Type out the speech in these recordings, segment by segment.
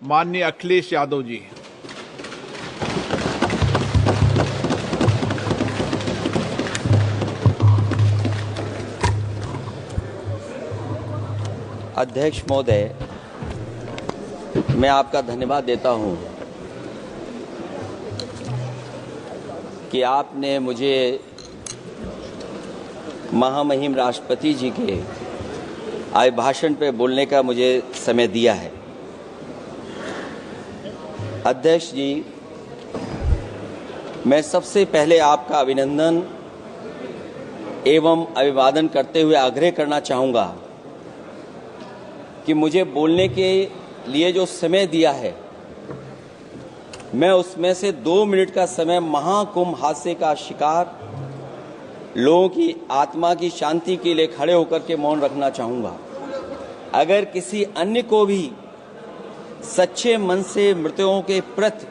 माननीय अखिलेश यादव जी। अध्यक्ष महोदय, मैं आपका धन्यवाद देता हूं कि आपने मुझे महामहिम राष्ट्रपति जी के अभिभाषण पे बोलने का मुझे समय दिया है। अध्यक्ष जी, मैं सबसे पहले आपका अभिनंदन एवं अभिवादन करते हुए आग्रह करना चाहूँगा कि मुझे बोलने के लिए जो समय दिया है, मैं उसमें से 2 मिनट का समय महाकुंभ हादसे का शिकार लोगों की आत्मा की शांति के लिए खड़े होकर के मौन रखना चाहूँगा। अगर किसी अन्य को भी सच्चे मन से मृतकों के प्रति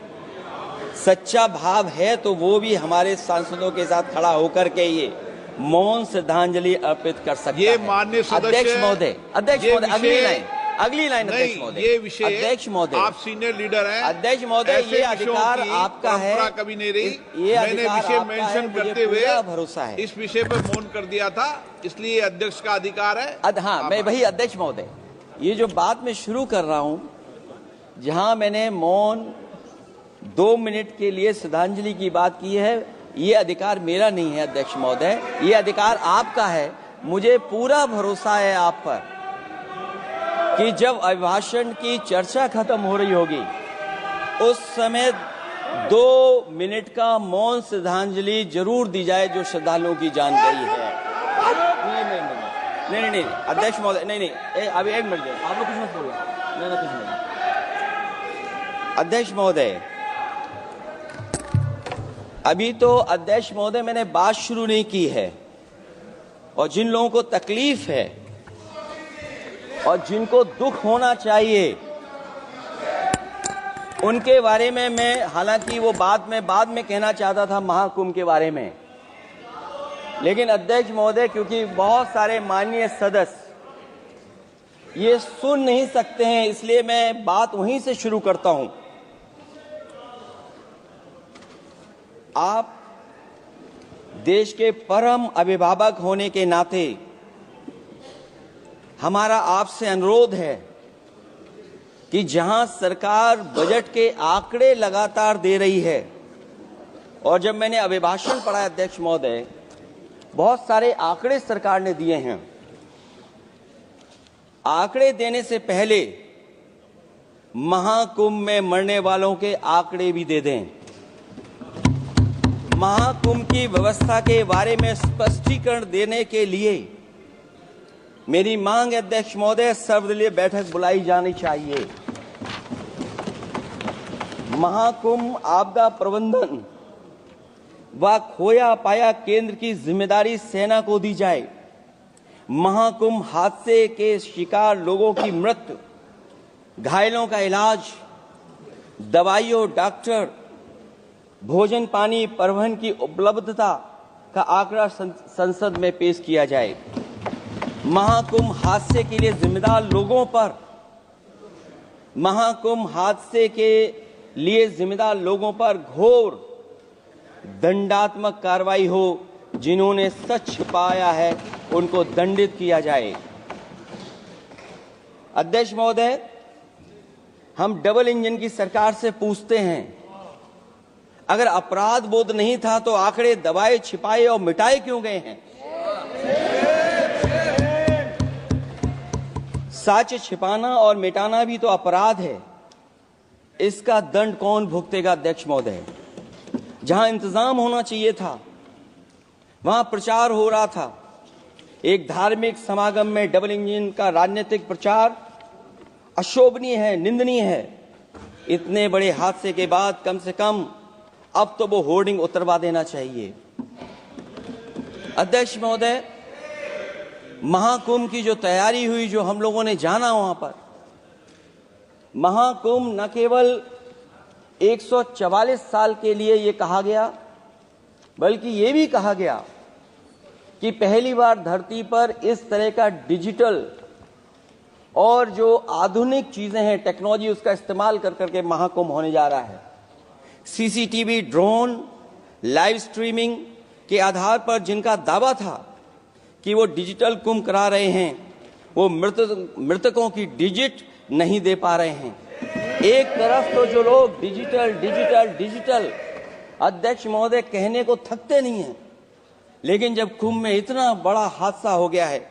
सच्चा भाव है तो वो भी हमारे सांसदों के साथ खड़ा होकर के ये मौन श्रद्धांजलि अर्पित कर सकता है। ये माननीय सदस्य अध्यक्ष महोदय, अगली लाइन अध्यक्ष महोदय, ये विषय अध्यक्ष महोदय, आप सीनियर लीडर हैं। अध्यक्ष महोदय, ये अधिकार आपका है। कभी नहीं रही। ये मैंने विषय मेंशन करते हुए भरोसा है इस विषय पर मौन कर दिया था, इसलिए अध्यक्ष का अधिकार है। हाँ, मैं वही अध्यक्ष महोदय, ये जो बात मैं शुरू कर रहा हूं, जहां मैंने मौन 2 मिनट के लिए श्रद्धांजलि की बात की है, ये अधिकार मेरा नहीं है अध्यक्ष महोदय, ये अधिकार आपका है। मुझे पूरा भरोसा है आप पर कि जब अभिभाषण की चर्चा खत्म हो रही होगी उस समय 2 मिनट का मौन श्रद्धांजलि जरूर दी जाए जो श्रद्धालुओं की जान गई है। नहीं अध्यक्ष महोदय, नहीं अभी 1 मिनट दें, आप लोग कुछ मत बोलो। नहीं कुछ नहीं। अध्यक्ष महोदय, अभी तो अध्यक्ष महोदय मैंने बात शुरू नहीं की है, और जिन लोगों को तकलीफ है और जिनको दुख होना चाहिए उनके बारे में मैं, हालांकि वो बात मैं बाद में कहना चाहता था महाकुंभ के बारे में, लेकिन अध्यक्ष महोदय क्योंकि बहुत सारे माननीय सदस्य ये सुन नहीं सकते हैं, इसलिए मैं बात वहीं से शुरू करता हूं। आप देश के परम अभिभावक होने के नाते हमारा आपसे अनुरोध है कि जहां सरकार बजट के आंकड़े लगातार दे रही है, और जब मैंने अभिभाषण पढ़ा अध्यक्ष महोदय, बहुत सारे आंकड़े सरकार ने दिए हैं। आंकड़े देने से पहले महाकुंभ में मरने वालों के आंकड़े भी दे दें। महाकुंभ की व्यवस्था के बारे में स्पष्टीकरण देने के लिए मेरी मांग अध्यक्ष महोदय, सर्वदलीय बैठक बुलाई जानी चाहिए। महाकुंभ आपदा प्रबंधन व खोया पाया केंद्र की जिम्मेदारी सेना को दी जाए। महाकुंभ हादसे के शिकार लोगों की मृत्यु, घायलों का इलाज, दवाइयों, डॉक्टर, भोजन पानी, परिवहन की उपलब्धता का आंकड़ा संसद में पेश किया जाए। महाकुंभ हादसे के लिए जिम्मेदार लोगों पर, महाकुंभ हादसे के लिए जिम्मेदार लोगों पर घोर दंडात्मक कार्रवाई हो। जिन्होंने सच छिपाया है उनको दंडित किया जाए। अध्यक्ष महोदय, हम डबल इंजन की सरकार से पूछते हैं, अगर अपराध बोध नहीं था तो आंकड़े दबाए, छिपाए और मिटाए क्यों गए हैं? सच छिपाना और मिटाना भी तो अपराध है। इसका दंड कौन भुगतेगा अध्यक्ष महोदय? जहां इंतजाम होना चाहिए था वहां प्रचार हो रहा था। एक धार्मिक समागम में डबल इंजन का राजनीतिक प्रचार अशोभनीय है, निंदनीय है। इतने बड़े हादसे के बाद कम से कम अब तो वो होर्डिंग उतरवा देना चाहिए। अध्यक्ष महोदय, महाकुंभ की जो तैयारी हुई, जो हम लोगों ने जाना वहां पर, महाकुंभ न केवल 144 साल के लिए ये कहा गया, बल्कि ये भी कहा गया कि पहली बार धरती पर इस तरह का डिजिटल और जो आधुनिक चीजें हैं, टेक्नोलॉजी, उसका इस्तेमाल कर करके महाकुंभ होने जा रहा है। सीसीटीवी, ड्रोन, लाइव स्ट्रीमिंग के आधार पर जिनका दावा था कि वो डिजिटल कुंभ करा रहे हैं, वो मृतकों की डिजिट नहीं दे पा रहे हैं। एक तरफ तो जो लोग डिजिटल डिजिटल डिजिटल अध्यक्ष महोदय कहने को थकते नहीं हैं, लेकिन जब कुंभ में इतना बड़ा हादसा हो गया है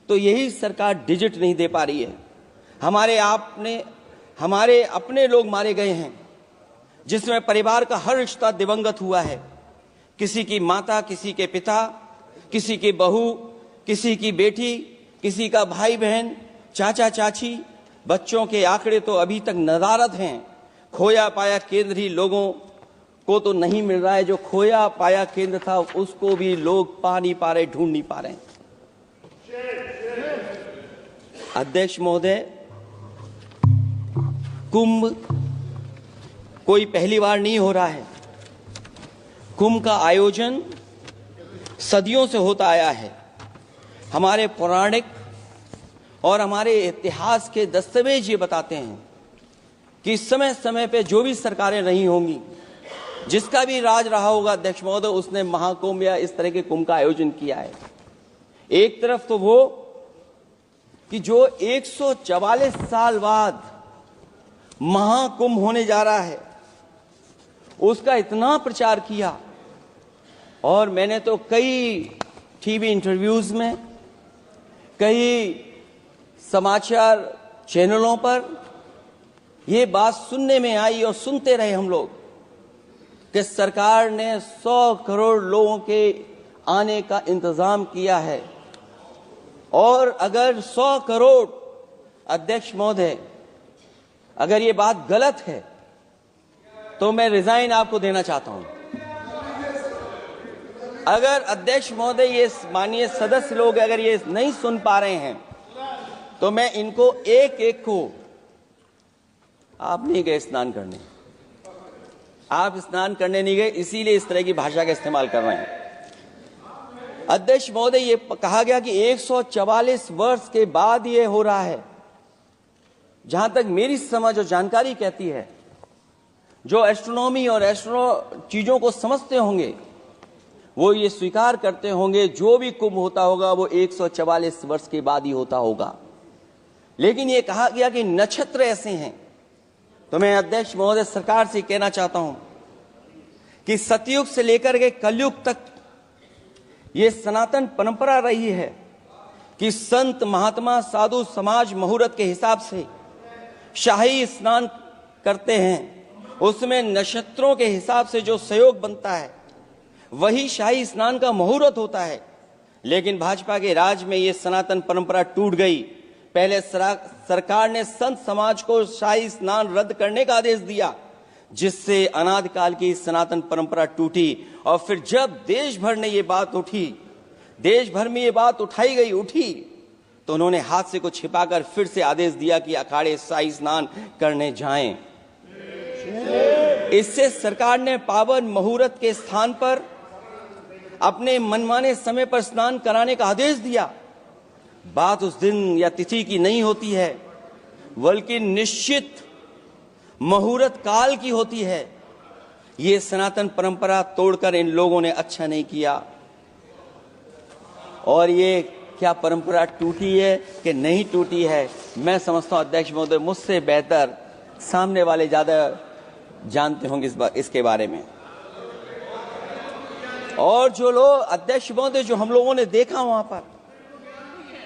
तो यही सरकार डिजिट नहीं दे पा रही है। हमारे अपने लोग मारे गए हैं, जिसमें परिवार का हर रिश्ता दिवंगत हुआ है। किसी की माता, किसी के पिता, किसी की बहू, किसी की बेटी, किसी का भाई बहन, चाचा चाची। बच्चों के आंकड़े तो अभी तक नदारद हैं। खोया पाया केंद्र ही लोगों को तो नहीं मिल रहा है, जो खोया पाया केंद्र था उसको भी लोग पा नहीं पा रहे, ढूंढ नहीं पा रहे। अध्यक्ष महोदय, कुंभ कोई पहली बार नहीं हो रहा है। कुंभ का आयोजन सदियों से होता आया है। हमारे पौराणिक और हमारे इतिहास के दस्तावेज ये बताते हैं कि समय समय पे जो भी सरकारें रही होंगी, जिसका भी राज रहा होगा अध्यक्ष महोदय, उसने महाकुंभ या इस तरह के कुंभ का आयोजन किया है। एक तरफ तो वो कि जो 144 साल बाद महाकुंभ होने जा रहा है, उसका इतना प्रचार किया। और मैंने तो कई टीवी इंटरव्यूज में, कई समाचार चैनलों पर यह बात सुनने में आई और सुनते रहे हम लोग कि सरकार ने 100 करोड़ लोगों के आने का इंतजाम किया है। और अगर 100 करोड़, अध्यक्ष महोदय, अगर ये बात गलत है तो मैं रिजाइन आपको देना चाहता हूं। अगर अध्यक्ष महोदय, ये माननीय सदस्य लोग अगर ये नहीं सुन पा रहे हैं तो मैं इनको एक एक को, आप नहीं गए स्नान करने, आप स्नान करने नहीं गए, इसीलिए इस तरह की भाषा का इस्तेमाल कर रहे हैं। अध्यक्ष महोदय, ये कहा गया कि 144 वर्ष के बाद ये हो रहा है। जहां तक मेरी समझ और जानकारी कहती है, जो एस्ट्रोनॉमी और एस्ट्रो चीजों को समझते होंगे वो ये स्वीकार करते होंगे, जो भी कुंभ होता होगा वो 144 वर्ष के बाद ही होता होगा। लेकिन ये कहा गया कि नक्षत्र ऐसे हैं, तो मैं अध्यक्ष महोदय सरकार से कहना चाहता हूं कि सतयुग से लेकर के कलयुग तक ये सनातन परंपरा रही है कि संत महात्मा साधु समाज मुहूर्त के हिसाब से शाही स्नान करते हैं। उसमें नक्षत्रों के हिसाब से जो सहयोग बनता है वही शाही स्नान का मुहूर्त होता है। लेकिन भाजपा के राज में ये सनातन परंपरा टूट गई। पहले सरकार ने संत समाज को शाही स्नान रद्द करने का आदेश दिया, जिससे अनादिकाल की सनातन परंपरा टूटी। और फिर जब देश भर में ये बात उठी, तो उन्होंने हाथ से को छिपाकर फिर से आदेश दिया कि अखाड़े शाही स्नान करने जाएं। इससे सरकार ने पावन मुहूर्त के स्थान पर अपने मनमाने समय पर स्नान कराने का आदेश दिया। बात उस दिन या तिथि की नहीं होती है, बल्कि निश्चित मुहूर्त काल की होती है। ये सनातन परंपरा तोड़कर इन लोगों ने अच्छा नहीं किया। और ये क्या परंपरा टूटी है कि नहीं टूटी है, मैं समझता हूं अध्यक्ष महोदय मुझसे बेहतर सामने वाले ज्यादा जानते होंगे इसके बारे में। और जो लोग, अध्यक्ष महोदय, जो हम लोगों ने देखा वहां पर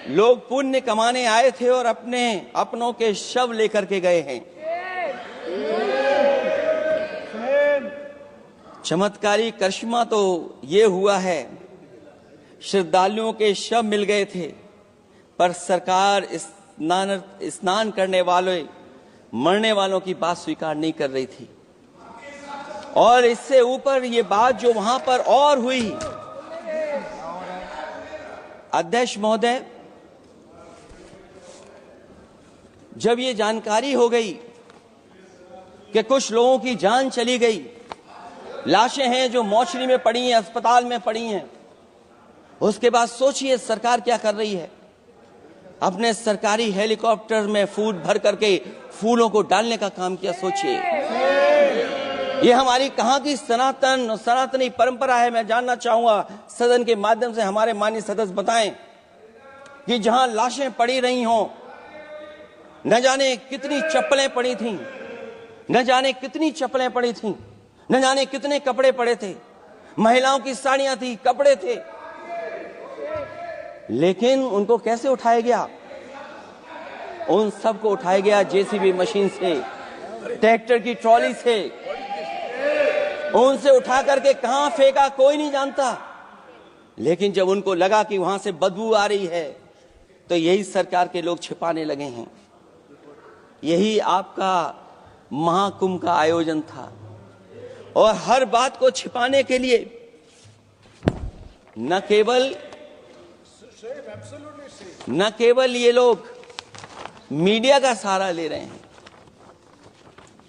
लोग पुण्य कमाने आए थे और अपनों के शव लेकर के गए हैं। चमत्कारी करिश्मा तो ये हुआ है, श्रद्धालुओं के शव मिल गए थे, पर सरकार स्नान करने वाले मरने वालों की बात स्वीकार नहीं कर रही थी। और इससे ऊपर ये बात जो वहां पर और हुई, अध्यक्ष महोदय, जब ये जानकारी हो गई कि कुछ लोगों की जान चली गई, लाशें हैं जो मोर्चरी में पड़ी हैं, अस्पताल में पड़ी हैं, उसके बाद सोचिए सरकार क्या कर रही है। अपने सरकारी हेलीकॉप्टर में फूड भर करके फूलों को डालने का काम किया। सोचिए, ये हमारी कहां की सनातनी परंपरा है। मैं जानना चाहूंगा सदन के माध्यम से हमारे माननीय सदस्य बताएं कि जहां लाशें पड़ी रही हों, न जाने कितनी चप्पलें पड़ी थीं, न जाने कितनी चप्पलें पड़ी थीं, न जाने कितने कपड़े पड़े थे, महिलाओं की साड़ियां थी, कपड़े थे, लेकिन उनको कैसे उठाया गया? उन सबको उठाया गया जेसीबी मशीन से, ट्रैक्टर की ट्रॉली से। उनसे उठा करके कहां फेंका कोई नहीं जानता, लेकिन जब उनको लगा कि वहां से बदबू आ रही है तो यही सरकार के लोग छिपाने लगे हैं। यही आपका महाकुंभ का आयोजन था, और हर बात को छिपाने के लिए न केवल ये लोग मीडिया का सहारा ले रहे हैं,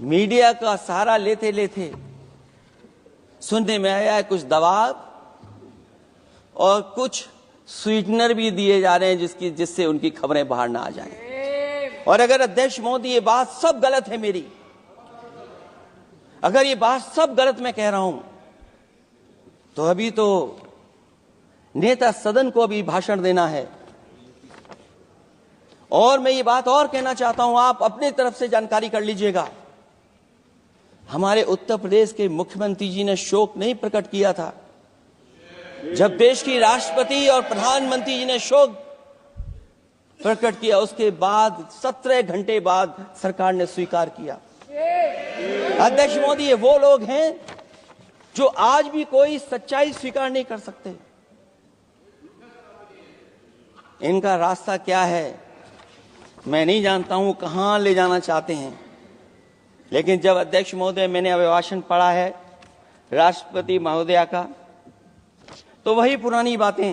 मीडिया का सहारा लेते लेते सुनने में आया है कुछ दबाव और कुछ स्वीटनर भी दिए जा रहे हैं जिससे उनकी खबरें बाहर ना आ जाएं। और अगर अध्यक्ष महोदय ये बात सब गलत है मेरी, अगर ये बात सब गलत मैं कह रहा हूं, तो अभी तो नेता सदन को अभी भाषण देना है। और मैं ये बात और कहना चाहता हूं, आप अपने तरफ से जानकारी कर लीजिएगा। हमारे उत्तर प्रदेश के मुख्यमंत्री जी ने शोक नहीं प्रकट किया था। जब देश की राष्ट्रपति और प्रधानमंत्री जी ने शोक प्रकट किया, उसके बाद 17 घंटे बाद सरकार ने स्वीकार किया। अध्यक्ष मोदी, ये वो लोग हैं जो आज भी कोई सच्चाई स्वीकार नहीं कर सकते। इनका रास्ता क्या है मैं नहीं जानता हूं, कहां ले जाना चाहते हैं। लेकिन जब अध्यक्ष महोदय मैंने अभिभाषण पढ़ा है राष्ट्रपति महोदया का, तो वही पुरानी बातें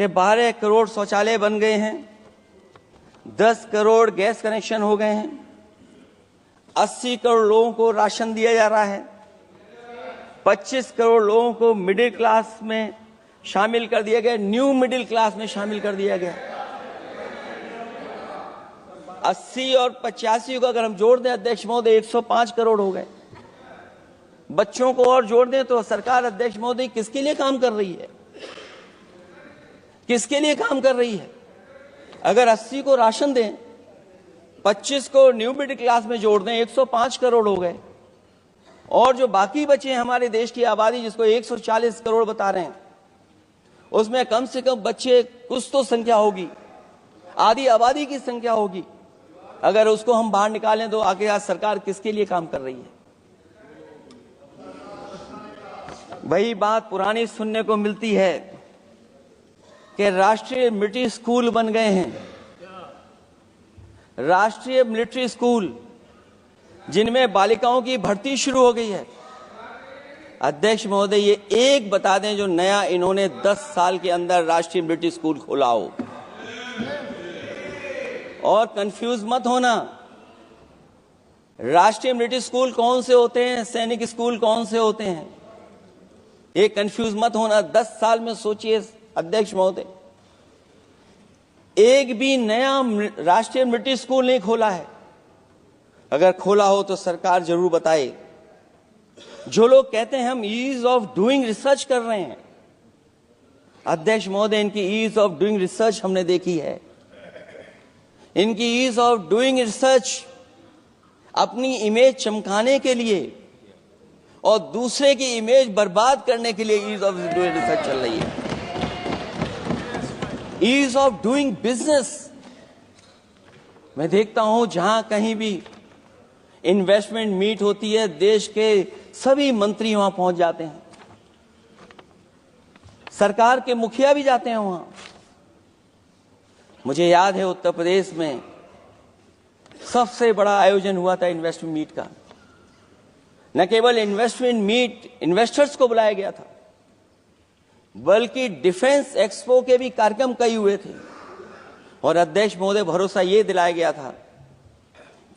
कि 12 करोड़ शौचालय बन गए हैं, 10 करोड़ गैस कनेक्शन हो गए हैं, 80 करोड़ लोगों को राशन दिया जा रहा है, 25 करोड़ लोगों को मिडिल क्लास में शामिल कर दिया गया, न्यू मिडिल क्लास में शामिल कर दिया गया। 80 और 85 को अगर हम जोड़ दें अध्यक्ष महोदय 105 करोड़ हो गए। बच्चों को और जोड़ दें तो सरकार अध्यक्ष महोदय किसके लिए काम कर रही है? किसके लिए काम कर रही है? अगर 80 को राशन दें, 25 को न्यू मिडिल क्लास में जोड़ दें, 105 करोड़ हो गए। और जो बाकी बचे हैं हमारे देश की आबादी, जिसको 140 करोड़ बता रहे हैं, उसमें कम से कम बच्चे कुछ तो संख्या होगी, आधी आबादी की संख्या होगी। अगर उसको हम बाहर निकालें तो आगे आज सरकार किसके लिए काम कर रही है? वही बात पुरानी सुनने को मिलती है कि राष्ट्रीय मिलिट्री स्कूल बन गए हैं, राष्ट्रीय मिलिट्री स्कूल जिनमें बालिकाओं की भर्ती शुरू हो गई है। अध्यक्ष महोदय, ये एक बता दें जो नया इन्होंने 10 साल के अंदर राष्ट्रीय मिलिट्री स्कूल खोला हो। और कंफ्यूज मत होना, राष्ट्रीय मिलिट्री स्कूल कौन से होते हैं, सैनिक स्कूल कौन से होते हैं, ये कंफ्यूज मत होना। 10 साल में सोचिए अध्यक्ष महोदय, एक भी नया राष्ट्रीय मिलिट्री स्कूल नहीं खोला है। अगर खोला हो तो सरकार जरूर बताए। जो लोग कहते हैं हम ईज ऑफ डूइंग रिसर्च कर रहे हैं, अध्यक्ष महोदय इनकी ईज ऑफ डूइंग रिसर्च हमने देखी है। इनकी ईज ऑफ डूइंग रिसर्च अपनी इमेज चमकाने के लिए और दूसरे की इमेज बर्बाद करने के लिए ईज ऑफ डूइंग रिसर्च चल रही है। ईज ऑफ डूइंग बिजनेस, मैं देखता हूं जहां कहीं भी इन्वेस्टमेंट मीट होती है, देश के सभी मंत्री वहां पहुंच जाते हैं, सरकार के मुखिया भी जाते हैं वहां। मुझे याद है उत्तर प्रदेश में सबसे बड़ा आयोजन हुआ था इन्वेस्टमेंट मीट का। न केवल इन्वेस्टमेंट मीट इन्वेस्टर्स को बुलाया गया था, बल्कि डिफेंस एक्सपो के भी कार्यक्रम कई हुए थे। और अध्यक्ष महोदय भरोसा ये दिलाया गया था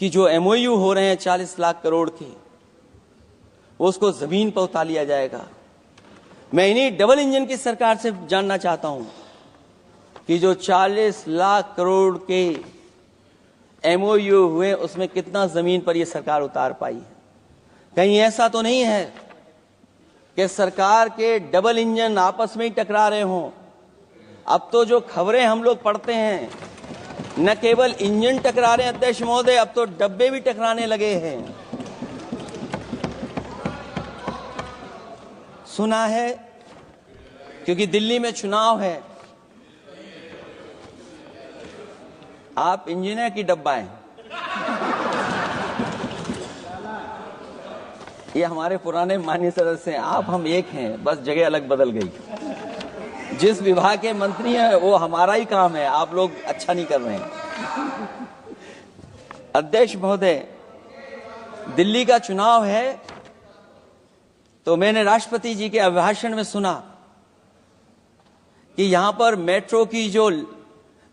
कि जो एमओयू हो रहे हैं 40 लाख करोड़ के, उसको जमीन पर उतार लिया जाएगा। मैं इन्हीं डबल इंजन की सरकार से जानना चाहता हूं कि जो 40 लाख करोड़ के MOU हुए उसमें कितना जमीन पर ये सरकार उतार पाई है। कहीं ऐसा तो नहीं है कि सरकार के डबल इंजन आपस में ही टकरा रहे हों। अब तो जो खबरें हम लोग पढ़ते हैं, न केवल इंजन टकरा रहे हैं अध्यक्ष महोदय, अब तो डब्बे भी टकराने लगे हैं। सुना है क्योंकि दिल्ली में चुनाव है, आप इंजीनियर की डब्बा हैं। ये हमारे पुराने माननीय सदस्य हैं, आप हम एक हैं, बस जगह अलग बदल गई। जिस विभाग के मंत्री हैं वो हमारा ही काम है, आप लोग अच्छा नहीं कर रहे हैं। अध्यक्ष महोदय, दिल्ली का चुनाव है तो मैंने राष्ट्रपति जी के अभिभाषण में सुना कि यहां पर मेट्रो की जो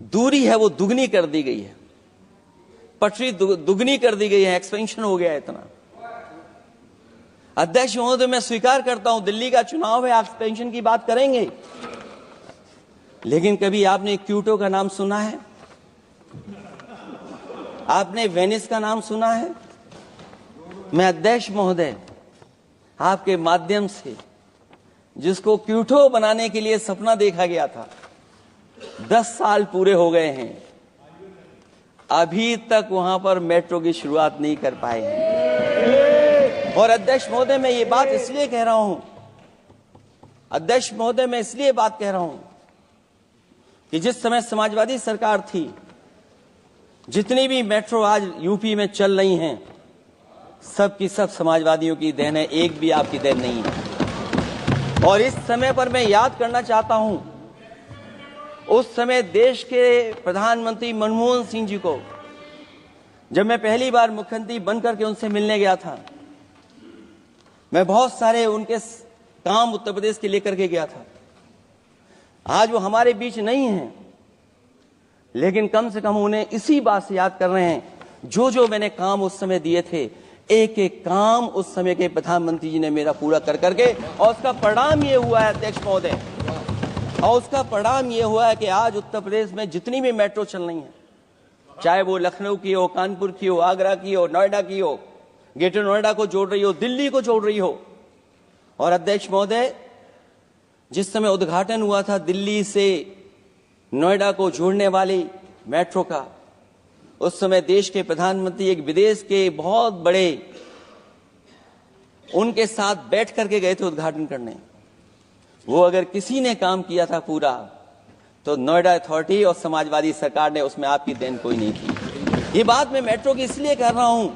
दूरी है वो दुगनी कर दी गई है, पटरी दुगनी कर दी गई है, एक्सपेंशन हो गया है इतना। अध्यक्ष महोदय, मैं स्वीकार करता हूं दिल्ली का चुनाव है, एक्सपेंशन की बात करेंगे, लेकिन कभी आपने क्यूटो का नाम सुना है? आपने वेनिस का नाम सुना है? मैं अध्यक्ष महोदय आपके माध्यम से, जिसको क्यूटो बनाने के लिए सपना देखा गया था, 10 साल पूरे हो गए हैं, अभी तक वहां पर मेट्रो की शुरुआत नहीं कर पाए हैं। और अध्यक्ष महोदय, मैं ये बात इसलिए कह रहा हूं, अध्यक्ष महोदय मैं इसलिए बात कह रहा हूं कि जिस समय समाजवादी सरकार थी, जितनी भी मेट्रो आज यूपी में चल रही हैं, सब की सब समाजवादियों की देन है, एक भी आपकी देन नहीं है। और इस समय पर मैं याद करना चाहता हूं, उस समय देश के प्रधानमंत्री मनमोहन सिंह जी को जब मैं पहली बार मुख्यमंत्री बनकर के उनसे मिलने गया था, मैं बहुत सारे उनके काम उत्तर प्रदेश के लेकर के गया था। आज वो हमारे बीच नहीं हैं, लेकिन कम से कम उन्हें इसी बात से याद कर रहे हैं, जो जो मैंने काम उस समय दिए थे, एक एक काम उस समय के प्रधानमंत्री जी ने मेरा पूरा कर करके, और उसका परिणाम ये हुआ है अध्यक्ष महोदय, और उसका परिणाम ये हुआ है कि आज उत्तर प्रदेश में जितनी भी मेट्रो चल रही है, चाहे वो लखनऊ की हो, कानपुर की हो, आगरा की हो, नोएडा की हो, ग्रेटर नोएडा को जोड़ रही हो, दिल्ली को जोड़ रही हो। और अध्यक्ष महोदय, जिस समय उद्घाटन हुआ था दिल्ली से नोएडा को जोड़ने वाली मेट्रो का, उस समय देश के प्रधानमंत्री एक विदेश के बहुत बड़े उनके साथ बैठ करके गए थे उद्घाटन करने। वो अगर किसी ने काम किया था पूरा, तो नोएडा अथॉरिटी और समाजवादी सरकार ने, उसमें आपकी देन कोई नहीं थी। ये बात मैं मेट्रो की इसलिए कर रहा हूं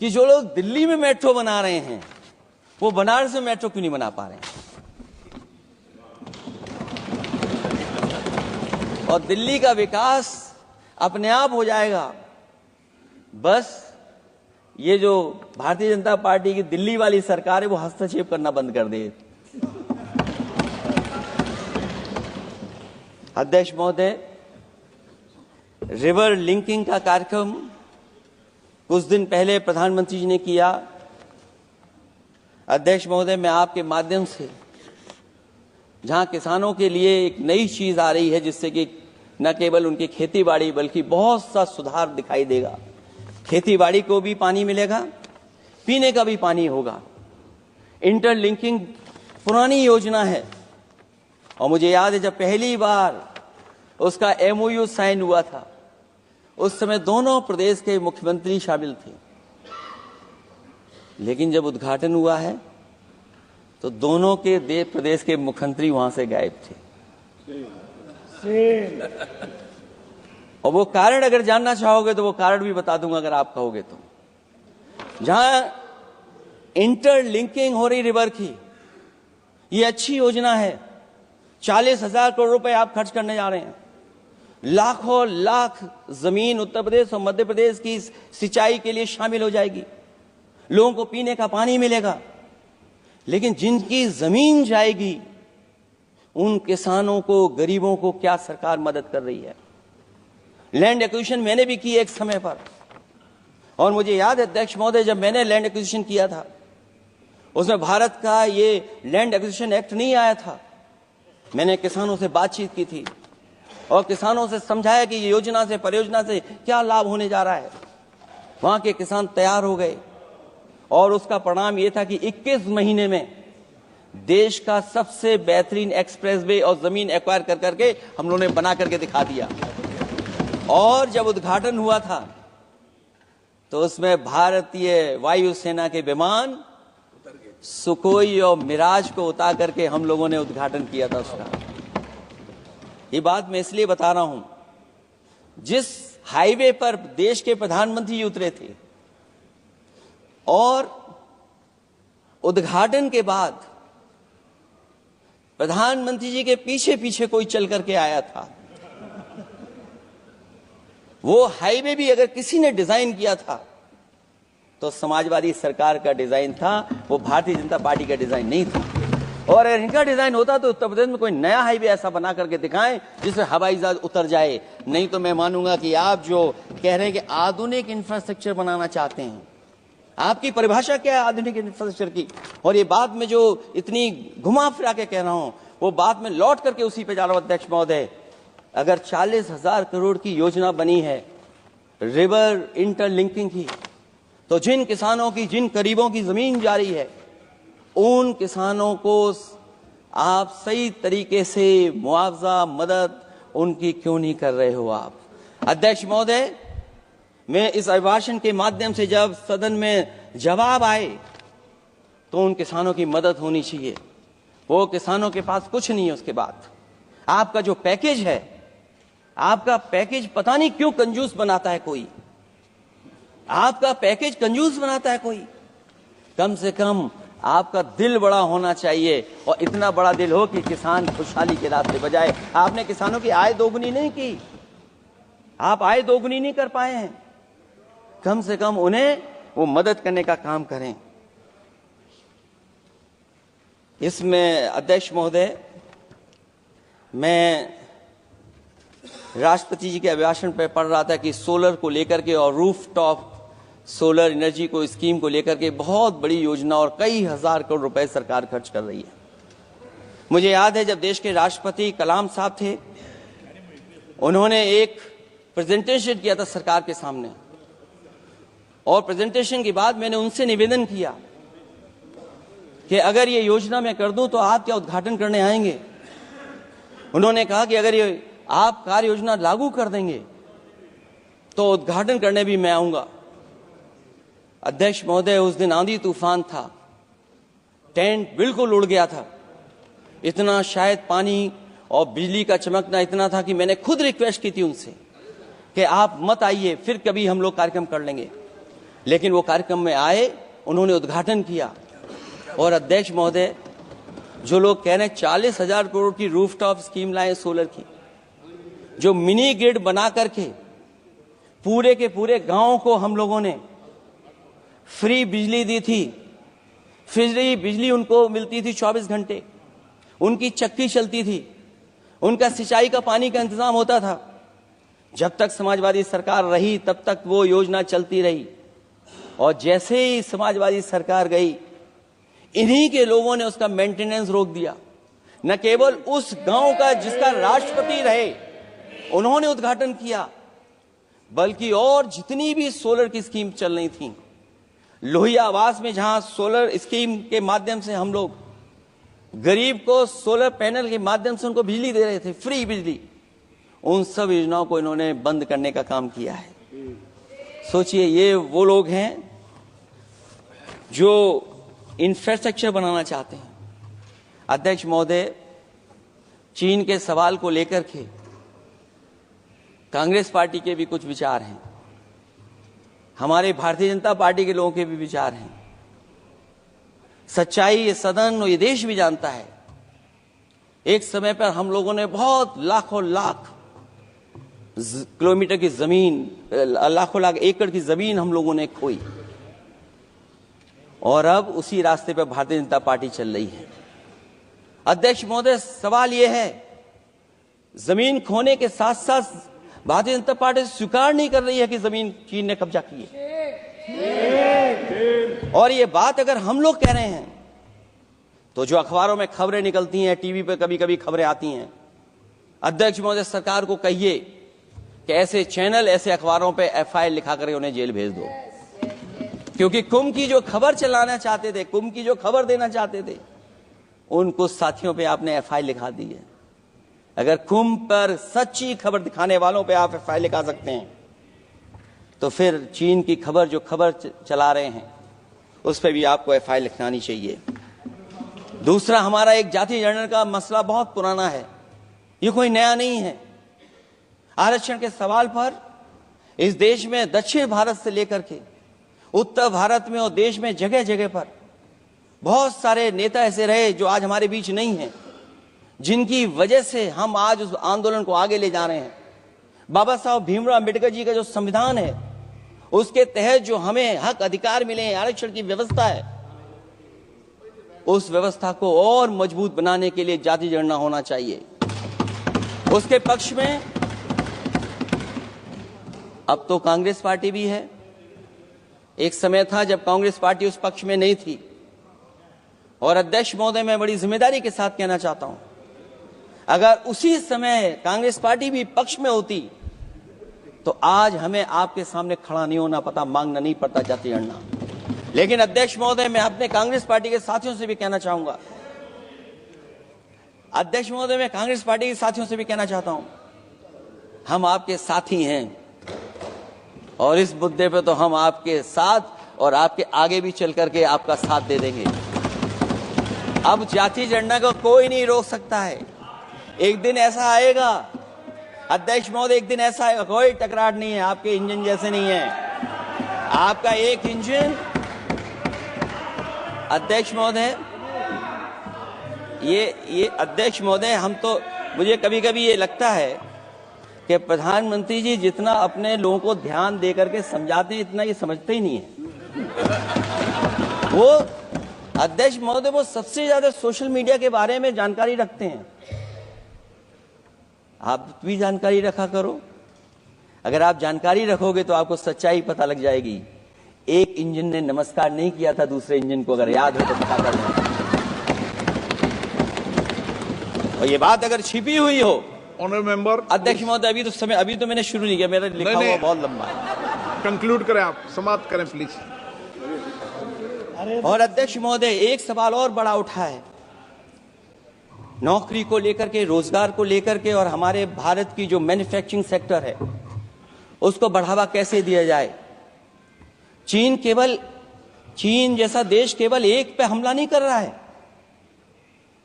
कि जो लोग दिल्ली में मेट्रो बना रहे हैं, वो बनारस में मेट्रो क्यों नहीं बना पा रहे हैं? और दिल्ली का विकास अपने आप हो जाएगा, बस ये जो भारतीय जनता पार्टी की दिल्ली वाली सरकार है वो हस्तक्षेप करना बंद कर दे। अध्यक्ष महोदय, रिवर लिंकिंग का कार्यक्रम कुछ दिन पहले प्रधानमंत्री जी ने किया। अध्यक्ष महोदय, मैं आपके माध्यम से, जहां किसानों के लिए एक नई चीज आ रही है, जिससे कि न केवल उनकी खेती बाड़ी बल्कि बहुत सा सुधार दिखाई देगा। खेती बाड़ी को भी पानी मिलेगा, पीने का भी पानी होगा। इंटरलिंकिंग पुरानी योजना है, और मुझे याद है जब पहली बार उसका MOU साइन हुआ था, उस समय दोनों प्रदेश के मुख्यमंत्री शामिल थे, लेकिन जब उद्घाटन हुआ है तो दोनों के प्रदेश के मुख्यमंत्री वहां से गायब थे। और वो कारण अगर जानना चाहोगे तो वो कारण भी बता दूंगा अगर आप कहोगे तो। जहां इंटरलिंकिंग हो रही रिवर की, ये अच्छी योजना है। 40,000 करोड़ रुपए आप खर्च करने जा रहे हैं। लाखों लाख जमीन उत्तर प्रदेश और मध्य प्रदेश की सिंचाई के लिए शामिल हो जाएगी, लोगों को पीने का पानी मिलेगा। लेकिन जिनकी जमीन जाएगी, उन किसानों को, गरीबों को क्या सरकार मदद कर रही है? लैंड एक्विजिशन मैंने भी की एक समय पर, और मुझे याद है अध्यक्ष महोदय, जब मैंने लैंड एक्विजिशन किया था, उसमें भारत का ये लैंड एक्विजिशन एक्ट नहीं आया था। मैंने किसानों से बातचीत की थी, और किसानों से समझाया कि ये योजना से, परियोजना से क्या लाभ होने जा रहा है। वहां के किसान तैयार हो गए और उसका परिणाम ये था कि 21 महीने में देश का सबसे बेहतरीन एक्सप्रेसवे और जमीन एक्वायर कर करके हम लोगों ने बना करके दिखा दिया। और जब उद्घाटन हुआ था तो उसमें भारतीय वायुसेना के विमान सुखोई और मिराज को उतार करके हम लोगों ने उद्घाटन किया था उसका। ये बात मैं इसलिए बता रहा हूं, जिस हाईवे पर देश के प्रधानमंत्री उतरे थे और उद्घाटन के बाद प्रधानमंत्री जी के पीछे पीछे कोई चल करके आया था, वो हाईवे भी अगर किसी ने डिजाइन किया था तो समाजवादी सरकार का डिजाइन था, वो भारतीय जनता पार्टी का डिजाइन नहीं था। और अगर इनका डिजाइन होता तो उत्तर प्रदेश में कोई नया हाईवे ऐसा बना करके दिखाएं जिससे हवाई जहाज उतर जाए। नहीं तो मैं मानूंगा कि आप जो कह रहे हैं कि आधुनिक इंफ्रास्ट्रक्चर बनाना चाहते हैं, आपकी परिभाषा क्या है आधुनिक इंफ्रास्ट्रक्चर की? और ये बात में जो इतनी घुमा फिरा के कह रहा हूं, वो बात में लौट करके उसी पे जा रहा हूं। अध्यक्ष महोदय, अगर 40,000 करोड़ की योजना बनी है रिवर इंटरलिंकिंग की, तो जिन किसानों की, जिन गरीबों की जमीन जा रही है, उन किसानों को आप सही तरीके से मुआवजा, मदद उनकी क्यों नहीं कर रहे हो आप? अध्यक्ष महोदय, मैं इस अभिभाषण के माध्यम से जब सदन में जवाब आए तो उन किसानों की मदद होनी चाहिए। वो किसानों के पास कुछ नहीं है। उसके बाद आपका जो पैकेज है, आपका पैकेज पता नहीं क्यों कंजूस बनाता है कोई, आपका पैकेज कंजूस बनाता है कोई। कम से कम आपका दिल बड़ा होना चाहिए, और इतना बड़ा दिल हो कि किसान खुशहाली के रास्ते बजाए। आपने किसानों की आय दोगुनी नहीं की, आप आय दोगुनी नहीं कर पाए हैं। कम से कम उन्हें वो मदद करने का काम करें। इसमें अध्यक्ष महोदय, मैं राष्ट्रपति जी के अभिभाषण पर पढ़ रहा था कि सोलर को लेकर के और रूफटॉप सोलर एनर्जी को, स्कीम को लेकर के बहुत बड़ी योजना और कई हजार करोड़ रुपए सरकार खर्च कर रही है। मुझे याद है जब देश के राष्ट्रपति कलाम साहब थे, उन्होंने एक प्रेजेंटेशन किया था सरकार के सामने, और प्रेजेंटेशन के बाद मैंने उनसे निवेदन किया कि अगर ये योजना मैं कर दूं तो आप क्या उद्घाटन करने आएंगे? उन्होंने कहा कि अगर ये आप कार्य योजना लागू कर देंगे तो उद्घाटन करने भी मैं आऊंगा। अध्यक्ष महोदय, उस दिन आंधी तूफान था, टेंट बिल्कुल उड़ गया था, इतना शायद पानी और बिजली का चमकना इतना था कि मैंने खुद रिक्वेस्ट की थी उनसे कि आप मत आइए, फिर कभी हम लोग कार्यक्रम कर लेंगे। लेकिन वो कार्यक्रम में आए, उन्होंने उद्घाटन किया। और अध्यक्ष महोदय, जो लोग कह रहे हैं 40,000 करोड़ की रूफटॉप स्कीम लाए सोलर की, जो मिनी ग्रिड बना करके पूरे के पूरे गांव को हम लोगों ने फ्री बिजली दी थी। फ्री बिजली उनको मिलती थी 24 घंटे, उनकी चक्की चलती थी, उनका सिंचाई का पानी का इंतजाम होता था। जब तक समाजवादी सरकार रही तब तक वो योजना चलती रही, और जैसे ही समाजवादी सरकार गई, इन्हीं के लोगों ने उसका मेंटेनेंस रोक दिया। न केवल उस गांव का जिसका राष्ट्रपति रहे उन्होंने उद्घाटन किया, बल्कि और जितनी भी सोलर की स्कीम चल रही थी, लोहिया आवास में जहां सोलर स्कीम के माध्यम से हम लोग गरीब को सोलर पैनल के माध्यम से उनको बिजली दे रहे थे, फ्री बिजली, उन सब योजनाओं को इन्होंने बंद करने का काम किया है। सोचिए, ये वो लोग हैं जो इंफ्रास्ट्रक्चर बनाना चाहते हैं। अध्यक्ष महोदय, चीन के सवाल को लेकर के कांग्रेस पार्टी के भी कुछ विचार हैं, हमारे भारतीय जनता पार्टी के लोगों के भी विचार हैं। सच्चाई ये सदन और ये देश भी जानता है, एक समय पर हम लोगों ने बहुत लाखों लाख किलोमीटर की जमीन, लाखों लाख एकड़ की जमीन हम लोगों ने खोई, और अब उसी रास्ते पर भारतीय जनता पार्टी चल रही है। अध्यक्ष महोदय, सवाल यह है, जमीन खोने के साथ साथ भारतीय जनता पार्टी स्वीकार नहीं कर रही है कि जमीन चीन ने कब्जा की है। और ये बात अगर हम लोग कह रहे हैं तो जो अखबारों में खबरें निकलती हैं, टीवी पे कभी कभी खबरें आती हैं, अध्यक्ष महोदय, सरकार को कहिए कि ऐसे चैनल, ऐसे अखबारों पे एफआईआर लिखा करके उन्हें जेल भेज दो, क्योंकि कुंभ की जो खबर चलाना चाहते थे, कुंभ की जो खबर देना चाहते थे, उन कुछ साथियों पे आपने एफआईआर लिखा दी है। अगर कुंभ पर सच्ची खबर दिखाने वालों पे आप एफआईआर लिखा सकते हैं, तो फिर चीन की खबर, जो खबर चला रहे हैं, उस पर भी आपको एफआईआर लिखानी चाहिए। दूसरा, हमारा एक जाति जनगणना का मसला बहुत पुराना है, ये कोई नया नहीं है। आरक्षण के सवाल पर इस देश में दक्षिण भारत से लेकर के उत्तर भारत में और देश में जगह जगह पर बहुत सारे नेता ऐसे रहे जो आज हमारे बीच नहीं हैं, जिनकी वजह से हम आज उस आंदोलन को आगे ले जा रहे हैं। बाबा साहब भीमराव अम्बेडकर जी का जो संविधान है, उसके तहत जो हमें हक अधिकार मिले हैं, आरक्षण की व्यवस्था है, उस व्यवस्था को और मजबूत बनाने के लिए जाति जनगणना होना चाहिए। उसके पक्ष में अब तो कांग्रेस पार्टी भी है। एक समय था जब कांग्रेस पार्टी उस पक्ष में नहीं थी। और अध्यक्ष महोदय, मैं बड़ी जिम्मेदारी के साथ कहना चाहता हूं, अगर उसी समय कांग्रेस पार्टी भी पक्ष में होती तो आज हमें आपके सामने खड़ा नहीं होना पता, मांगना नहीं पड़ता जाति जनगणना। लेकिन अध्यक्ष महोदय, मैं अपने कांग्रेस पार्टी के साथियों से भी कहना चाहूंगा, अध्यक्ष महोदय, मैं कांग्रेस पार्टी के साथियों से भी कहना चाहता हूं, हम आपके साथी हैं और इस मुद्दे पे तो हम आपके साथ और आपके आगे भी चल करके आपका साथ दे देंगे। अब जाति जनगणना को कोई नहीं रोक सकता है। एक दिन ऐसा आएगा अध्यक्ष महोदय, एक दिन ऐसा आएगा, कोई टकरार नहीं है, आपके इंजन जैसे नहीं है। आपका एक इंजन, अध्यक्ष महोदय, ये अध्यक्ष महोदय, हम तो, मुझे कभी कभी ये लगता है कि प्रधानमंत्री जी जितना अपने लोगों को ध्यान दे करके समझाते हैं, इतना ये समझते ही नहीं है। वो अध्यक्ष महोदय, वो सबसे ज्यादा सोशल मीडिया के बारे में जानकारी रखते हैं। आप भी जानकारी रखा करो। अगर आप जानकारी रखोगे तो आपको सच्चाई पता लग जाएगी। एक इंजन ने नमस्कार नहीं किया था दूसरे इंजन को, अगर याद हो तो पता कर लें। और ये बात अगर छिपी हुई हो, ऑनरेबल मेंबर, अध्यक्ष महोदय, अभी तो मैंने शुरू नहीं किया, मेरा लिखा हुआ बहुत लंबा है। कंक्लूड करें, आप समाप्त करें प्लीज। और अध्यक्ष महोदय, एक सवाल और बड़ा उठा है, नौकरी को लेकर के, रोजगार को लेकर के, और हमारे भारत की जो मैन्युफैक्चरिंग सेक्टर है उसको बढ़ावा कैसे दिया जाए। चीन जैसा देश केवल एक पे हमला नहीं कर रहा है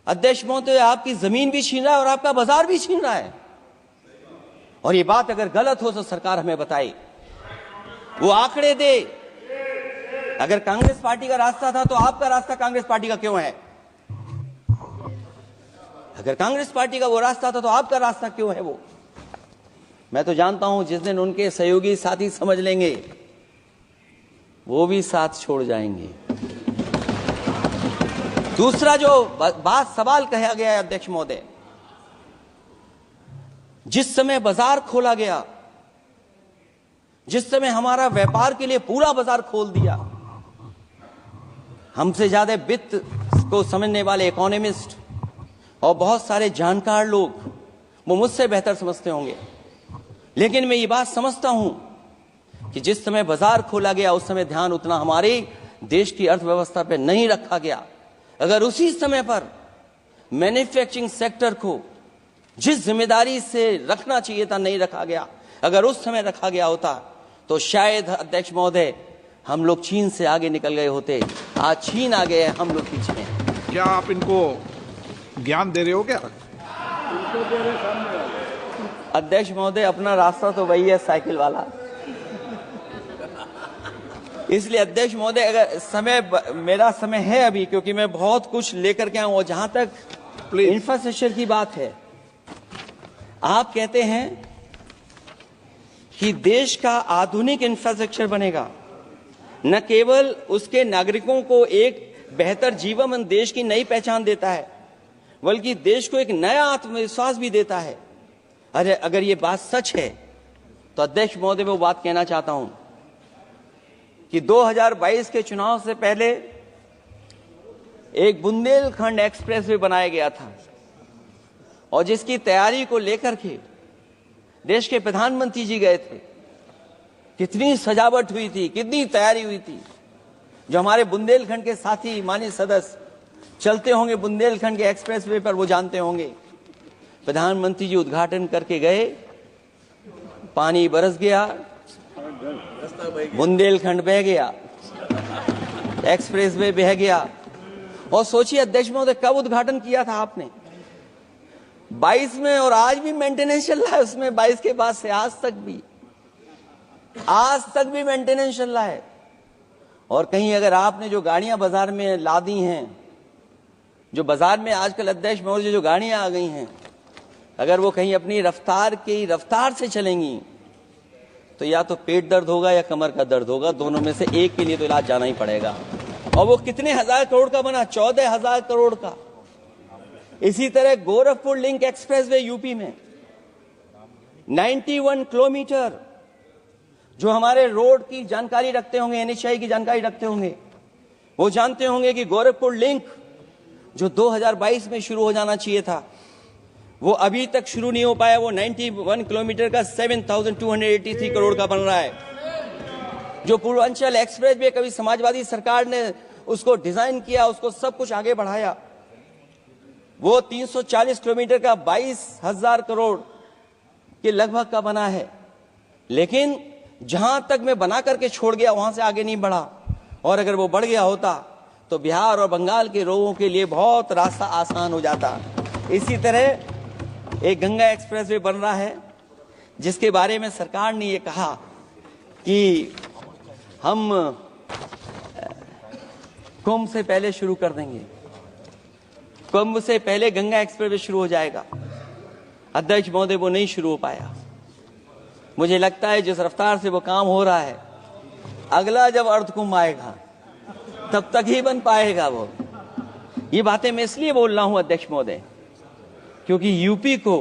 अध्यक्ष महोदय, आपकी जमीन भी छीन रहा है और आपका बाजार भी छीन रहा है। और ये बात अगर गलत हो तो सरकार हमें बताए, वो आंकड़े दे। अगर कांग्रेस पार्टी का रास्ता था तो आपका रास्ता कांग्रेस पार्टी का क्यों है? अगर कांग्रेस पार्टी का वो रास्ता था तो आपका रास्ता क्यों है? वो मैं तो जानता हूं, जिस दिन उनके सहयोगी साथी समझ लेंगे, वो भी साथ छोड़ जाएंगे। दूसरा जो सवाल कहा गया है अध्यक्ष महोदय, जिस समय बाजार खोला गया, जिस समय हमारा व्यापार के लिए पूरा बाजार खोल दिया, हमसे ज्यादा वित्त को समझने वाले इकोनॉमिस्ट और बहुत सारे जानकार लोग, वो मुझसे बेहतर समझते होंगे, लेकिन मैं ये बात समझता हूं कि जिस समय बाजार खोला गया उस समय ध्यान उतना हमारे देश की अर्थव्यवस्था पर नहीं रखा गया। अगर उसी समय पर मैन्युफैक्चरिंग सेक्टर को जिस जिम्मेदारी से रखना चाहिए था नहीं रखा गया, अगर उस समय रखा गया होता तो शायद अध्यक्ष महोदय हम लोग चीन से आगे निकल गए होते। आज चीन आगे है, हम लोग पीछे हैं। क्या आप इनको ज्ञान दे रहे हो क्या? अध्यक्ष महोदय, अपना रास्ता तो वही है, साइकिल वाला। इसलिए अध्यक्ष महोदय, अगर मेरा समय है अभी, क्योंकि मैं बहुत कुछ लेकर के आऊं, और जहां तक इंफ्रास्ट्रक्चर की बात है, आप कहते हैं कि देश का आधुनिक इंफ्रास्ट्रक्चर बनेगा, न केवल उसके नागरिकों को एक बेहतर जीवन, देश की नई पहचान देता है, बल्कि देश को एक नया आत्मविश्वास भी देता है। अरे अगर ये बात सच है तो अध्यक्ष महोदय, मैं वो बात कहना चाहता हूं कि 2022 के चुनाव से पहले एक बुंदेलखंड एक्सप्रेस वे बनाया गया था। और जिसकी तैयारी को लेकर के देश के प्रधानमंत्री जी गए थे, कितनी सजावट हुई थी, कितनी तैयारी हुई थी। जो हमारे बुंदेलखंड के साथी माननीय सदस्य चलते होंगे बुंदेलखंड के एक्सप्रेसवे पर, वो जानते होंगे प्रधानमंत्री जी उद्घाटन करके गए, पानी बरस गया, बुंदेलखंड बह गया, एक्सप्रेसवे बह गया। और सोचिए अध्यक्ष महोदय, कब उद्घाटन किया था आपने? 22 में, और आज भी मेंटेनेंस चल रहा है उसमें। 22 के बाद से आज तक भी मेंटेनेंस चल रहा है। और कहीं अगर आपने जो गाड़ियां बाजार में ला दी हैं, जो बाजार में आजकल अध्यक्ष महोदय जो गाड़ियां आ गई हैं, अगर वो कहीं अपनी रफ्तार से चलेंगी तो या तो पेट दर्द होगा या कमर का दर्द होगा, दोनों में से एक के लिए तो इलाज जाना ही पड़ेगा। और वो कितने हजार करोड़ का बना? 14,000 करोड़ का। इसी तरह गोरखपुर लिंक एक्सप्रेसवे यूपी में 91 किलोमीटर, जो हमारे रोड की जानकारी रखते होंगे, एनएचआई की जानकारी रखते होंगे, वो जानते होंगे कि गोरखपुर लिंक जो 2022 में शुरू हो जाना चाहिए था, वो अभी तक शुरू नहीं हो पाया। वो 91 किलोमीटर का 7,283 करोड़ का बन रहा है। जो पूर्वांचल एक्सप्रेसवे, कभी समाजवादी सरकार ने उसको डिजाइन किया, उसको सब कुछ आगे बढ़ाया, वो 340 किलोमीटर का 22,000 करोड़ के लगभग का बना है। लेकिन जहां तक मैं बना करके छोड़ गया वहां से आगे नहीं बढ़ा। और अगर वो बढ़ गया होता तो बिहार और बंगाल के लोगों के लिए बहुत रास्ता आसान हो जाता। इसी तरह एक गंगा एक्सप्रेसवे बन रहा है, जिसके बारे में सरकार ने ये कहा कि हम कुंभ से पहले शुरू कर देंगे, कुंभ से पहले गंगा एक्सप्रेसवे शुरू हो जाएगा। अध्यक्ष महोदय, वो नहीं शुरू हो पाया। मुझे लगता है जिस रफ्तार से वो काम हो रहा है, अगला जब अर्ध कुंभ आएगा तब तक ही बन पाएगा वो। ये बातें मैं इसलिए बोल रहा हूं अध्यक्ष महोदय, क्योंकि यूपी को,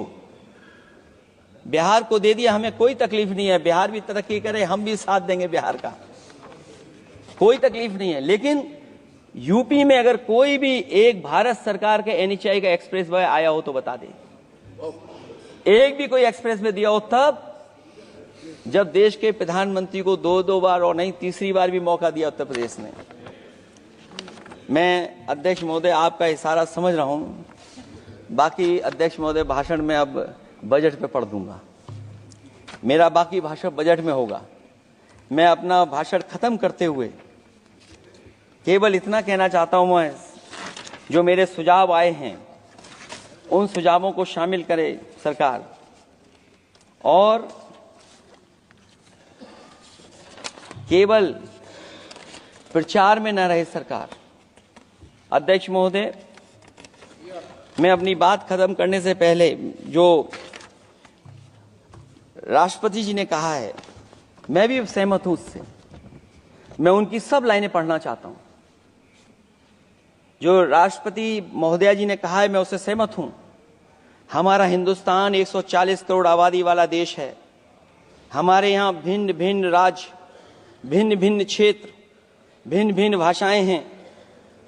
बिहार को दे दिया, हमें कोई तकलीफ नहीं है, बिहार भी तरक्की करे, हम भी साथ देंगे बिहार का, कोई तकलीफ नहीं है। लेकिन यूपी में अगर कोई भी एक भारत सरकार के एनएचआई का एक्सप्रेसवे आया हो तो बता दे। एक भी कोई एक्सप्रेसवे दिया हो तब, जब देश के प्रधानमंत्री को 2 बार और नहीं तीसरी बार भी मौका दिया उत्तर प्रदेश ने। मैं अध्यक्ष महोदय आपका इशारा समझ रहा हूं, बाकी अध्यक्ष महोदय भाषण में अब बजट पे पढ़ दूंगा, मेरा बाकी भाषण बजट में होगा। मैं अपना भाषण खत्म करते हुए केवल इतना कहना चाहता हूं, मैं जो मेरे सुझाव आए हैं उन सुझावों को शामिल करे सरकार, और केवल प्रचार में न रहे सरकार। अध्यक्ष महोदय, मैं अपनी बात खत्म करने से पहले जो राष्ट्रपति जी ने कहा है, मैं भी सहमत हूं उससे। मैं उनकी सब लाइनें पढ़ना चाहता हूं। जो राष्ट्रपति महोदया जी ने कहा है, मैं उससे सहमत हूं। हमारा हिंदुस्तान 140 करोड़ आबादी वाला देश है। हमारे यहाँ भिन्न भिन्न राज्य, भिन्न भिन्न क्षेत्र, भिन्न भिन्न भाषाएं हैं,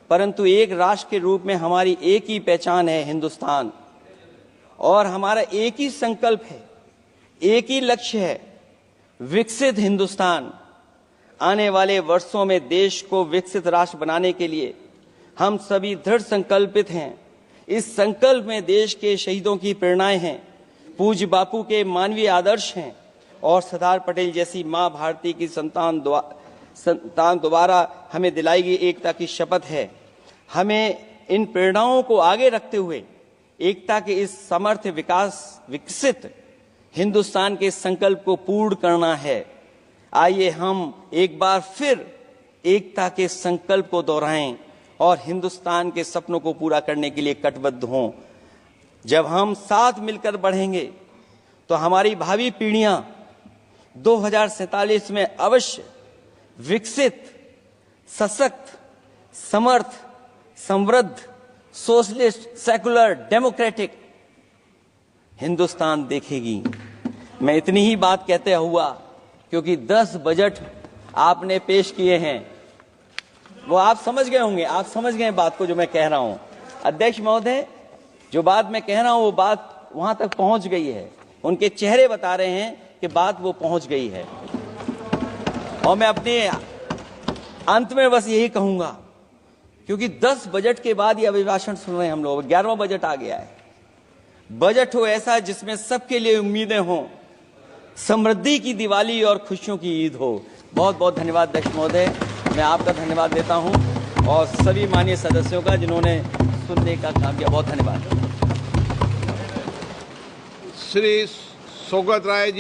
परंतु एक राष्ट्र के रूप में हमारी एक ही पहचान है, हिंदुस्तान। और हमारा एक ही संकल्प है, एक ही लक्ष्य है, विकसित हिंदुस्तान। आने वाले वर्षों में देश को विकसित राष्ट्र बनाने के लिए हम सभी दृढ़ संकल्पित हैं। इस संकल्प में देश के शहीदों की प्रेरणाएं हैं, पूज्य बापू के मानवीय आदर्श हैं, और सरदार पटेल जैसी मां भारती की संतान द्वारा हमें दिलाई गई एकता की शपथ है। हमें इन प्रेरणाओं को आगे रखते हुए एकता के इस समर्थ विकसित हिंदुस्तान के संकल्प को पूर्ण करना है। आइए हम एक बार फिर एकता के संकल्प को दोहराएं और हिंदुस्तान के सपनों को पूरा करने के लिए कटिबद्ध हों। जब हम साथ मिलकर बढ़ेंगे तो हमारी भावी पीढ़ियां 2047 में अवश्य विकसित, सशक्त, समर्थ, समृद्ध, सोशलिस्ट, सेकुलर, डेमोक्रेटिक हिंदुस्तान देखेगी। मैं इतनी ही बात कहते हुआ, क्योंकि 10 बजट आपने पेश किए हैं, वो आप समझ गए होंगे, आप समझ गए बात को जो मैं कह रहा हूं। अध्यक्ष महोदय, जो बात मैं कह रहा हूं वो बात वहां तक पहुंच गई है, उनके चेहरे बता रहे हैं कि बात वो पहुंच गई है। और मैं अपने अंत में बस यही कहूंगा, क्योंकि 10 बजट के बाद ये अभिभाषण सुन रहे हैं हम लोग, 11वां बजट आ गया है। बजट हो ऐसा जिसमें सबके लिए उम्मीदें हों, समृद्धि की दिवाली और खुशियों की ईद हो। बहुत बहुत धन्यवाद अध्यक्ष महोदय, मैं आपका धन्यवाद देता हूं और सभी माननीय सदस्यों का जिन्होंने सुनने का काम किया। बहुत धन्यवाद। श्री सौगत राय जी।